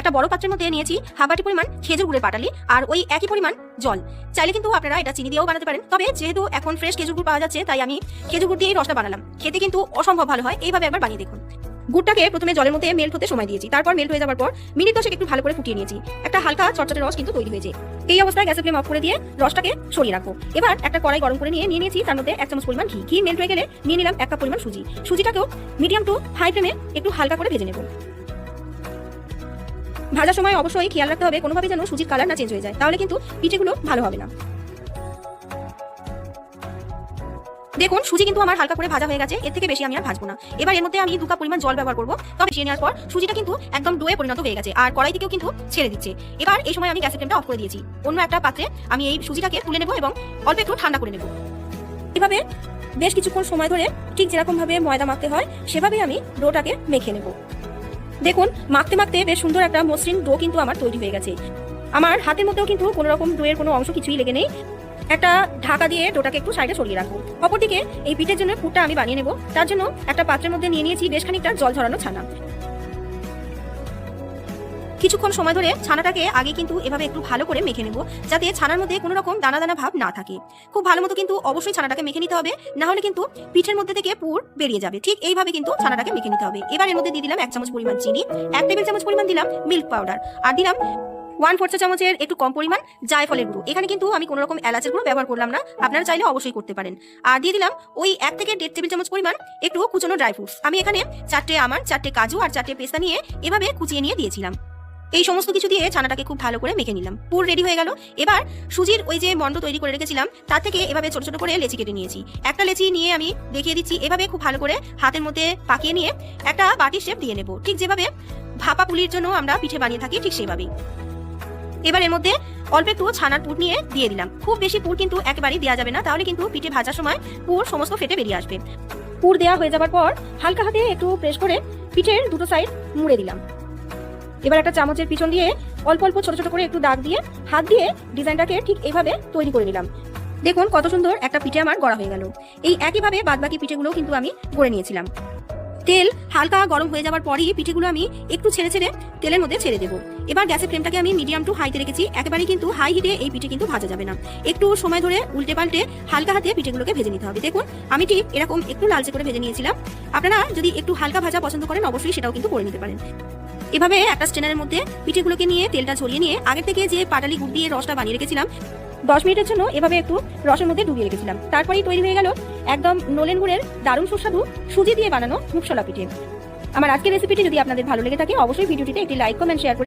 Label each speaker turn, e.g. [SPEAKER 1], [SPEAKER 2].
[SPEAKER 1] একটা বড় পাত্রের মধ্যে নিয়েছি হাফ বাটি পরিমাণ খেজুর গুড়ের পাটালি আর ওই একই পরিমাণ জল। চাইলে কিন্তু আপনারা এটা চিনি দিয়েও বানাতে পারেন, তবে যেহেতু এখন ফ্রেশ খেজুর গুড় পাওয়া যাচ্ছে তাই আমি খেজুর গুড় দিয়েই রসটা বানালাম। খেতে কিন্তু অসম্ভব ভালো হয়, এইভাবে একবার বানিয়ে দেখুন। গুড়টাকে প্রথমে জলের মধ্যে মেল্ট হতে সময় দিয়েছি, তারপর মেল্ট হয়ে যাওয়ার পর মিনিট 10 একটু ভালো করে ফুটিয়ে নিয়েছি। একটা হালকা চটচটে রস কিন্তু তৈরি হয়েছে। এই অবস্থায় গ্যাসের ফ্লেম অফ করে দিয়ে রসটাকে সরিয়ে রাখবো। এবার একটা কড়াই গরম করে নিয়ে নিয়েছি তার মধ্যে 1 চামচ পরিমাণ ঘি। ঘি মেল্ট হয়ে গেলে নিয়ে নিলাম 1 কাপ পরিমাণ সুজি। সুজিটাকেও মিডিয়াম টু হাই ফ্লেমে একটু হালকা করে ভেজে নেব। ভাজার সময় অবশ্যই খেয়াল রাখতে হবে কোনোভাবে যেন সুজির কালার না চেঞ্জ হয়ে যায়, তাহলে কিন্তু পিঠেগুলো ভালো হবে না। দেখুন সুজি কিন্তু আমার হালকা করে ভাজা হয়ে গেছে, এর থেকে বেশি আমি আর ভাজবো না। এবার এর মধ্যে আমি 2 কাপ পরিমাণ জল ব্যবহার করবো। তবে মিশিয়ে নেওয়ার পর সুজিটা কিন্তু একদম ডোয়ে পরিণত হয়ে গেছে আর কড়াই থেকেও কিন্তু ছেড়ে দিচ্ছে। এবার এই সময় আমি গ্যাসের ফ্লেমটা অফ করে দিয়েছি। অন্য একটা পাত্রে আমি এই সুজিটাকে তুলে নেব এবং অল্প একটু ঠান্ডা করে নেব। এভাবে বেশ কিছুক্ষণ সময় ধরে ঠিক যেরকম ভাবে ময়দা মাখতে হয় সেভাবেই আমি ডোটাকে মেখে নেব। দেখুন মাখতে মাখতে বেশ সুন্দর একটা মসৃণ ডো কিন্তু আমার তৈরি হয়ে গেছে। আমার হাতের মধ্যেও কিন্তু কোনো রকম ডোয়ের কোনো অংশ কিছুই লেগে নেই। একটা ঢাকা দিয়ে ডোটাকে একটু সাইডে সরিয়ে রাখবো। অপরদিকে এই পিঠের জন্য পুরটা আমি বানিয়ে নেব। তার জন্য একটা পাত্রের মধ্যে নিয়ে নিয়েছি বেশ খানিকটা জল ঝরানো ছানা। কিছুক্ষণ সময় ধরে ছানাটাকে আগে কিন্তু এভাবে একটু ভালো করে মেখে নেব, যাতে ছানার মধ্যে কোনো রকম দানা দানা ভাব না থাকে। খুব ভালো মতো কিন্তু অবশ্যই ছানাটাকে মেখে নিতে হবে, না হলে কিন্তু পিঠের মধ্যে থেকে পুর বেরিয়ে যাবে। ঠিক এইভাবে কিন্তু ছানাটাকে মেখে নিতে হবে। এবার এর মধ্যে দিয়ে দিলাম 1 চামচ পরিমাণ চিনি, 1 টেবিল চামচ পরিমাণ দিলাম মিল্ক পাউডার, আর দিলাম 1/4 চা চামচের একটু কম পরিমাণ জায়ফলের গুঁড়ো। এখানে কিন্তু আমি কোনো রকম এলাচের গুঁড়ো ব্যবহার করলাম না, আপনারা চাইলে অবশ্যই করতে পারেন। আর দিয়ে দিলাম ওই 1 থেকে 1.5 টেবিল চামচ পরিমাণ একটু কুচনো ড্রাই ফ্রুটস। আমি এখানে 4টে আমন্ড, 4টে কাজু আর 4টে পেস্তা নিয়ে এভাবে কুচিয়ে নিয়ে দিয়েছিলাম। এই সমস্ত কিছু দিয়ে ছানাটাকে খুব ভালো করে মেখে নিলাম। পুর রেডি হয়ে গেল। এবার সুজির ওই যে মন্ড তৈরি করে রেখেছিলাম তার থেকে এভাবে ছোট ছোট করে লেচি কেটে নিয়েছি। একটা লেচি নিয়ে আমি দেখিয়ে দিচ্ছি, এভাবে খুব ভালো করে হাতের মধ্যে পাকিয়ে নিয়ে একটা বাটির শেপ দিয়ে নেব। ঠিক যেভাবে ভাপা পুলির জন্য আমরা পিঠে বানিয়ে থাকি ঠিক সেইভাবেই। এবার এর মধ্যে অল্প একটু ছানার পুর নিয়ে দিয়ে দিলাম। খুব বেশি পুর কিন্তু একেবারেই দেওয়া যাবে না, তাহলে কিন্তু পিঠে ভাজার সময় পুর সমস্ত ফেটে বেরিয়ে আসবে। পুর দেওয়া হয়ে যাবার পর হালকা হাতে একটু প্রেস করে পিঠের দুটো সাইড মুড়ে দিলাম। এবার একটা চামচের পিছন দিয়ে অল্প অল্প ছোট ছোট করে একটু দাগ দিয়ে হাত দিয়ে ডিজাইনটাকে ঠিক এইভাবে তৈরি করে নিলাম। দেখুন কত সুন্দর একটা পিঠে আমার গড়া হয়ে গেল। এই একইভাবে বাদবাকি পিঠেগুলো কিন্তু আমি গড়ে নিয়েছিলাম। তেল হালকা গরম হয়ে যাওয়ার পরই পিঠেগুলো আমি একটু ছেড়ে ছেড়ে তেলের মধ্যে ছেড়ে দেবো। এবার গ্যাসের ফ্লেমটাকে আমি মিডিয়াম টু হাইতে রেখেছি। একেবারেই কিন্তু হাই হিটে এই পিঠে কিন্তু ভাজা যাবে না। একটু সময় ধরে উল্টে পাল্টে হালকা হাতে পিঠেগুলোকে ভেজে নিতে হবে। দেখুন আমি ঠিক এরকম একটু লালচে করে ভেজে নিয়েছিলাম। আপনারা যদি একটু হালকা ভাজা পছন্দ করেন অবশ্যই সেটাও কিন্তু করে নিতে পারেন। এভাবে একটা স্ট্রেনারের মধ্যে পিঠেগুলোকে নিয়ে তেলটা ঝরিয়ে নিয়ে আগে থেকে যে পাটালি গুড় দিয়ে রসটা বানিয়ে রেখেছিলাম 10 মিনিটের জন্য এভাবে একটু রসের মধ্যে ডুবিয়ে রেখেছিলাম। তারপরেই তৈরি হয়ে গেল একদম নলেন গুড়ের দারুণ সুস্বাদু সুজি দিয়ে বানানো মুগশলা পিঠে। আমার আজকের রেসিপিটি যদি আপনাদের ভালো লেগে থাকে অবশ্যই ভিডিওটিতে একটি লাইক কমেন্ট শেয়ার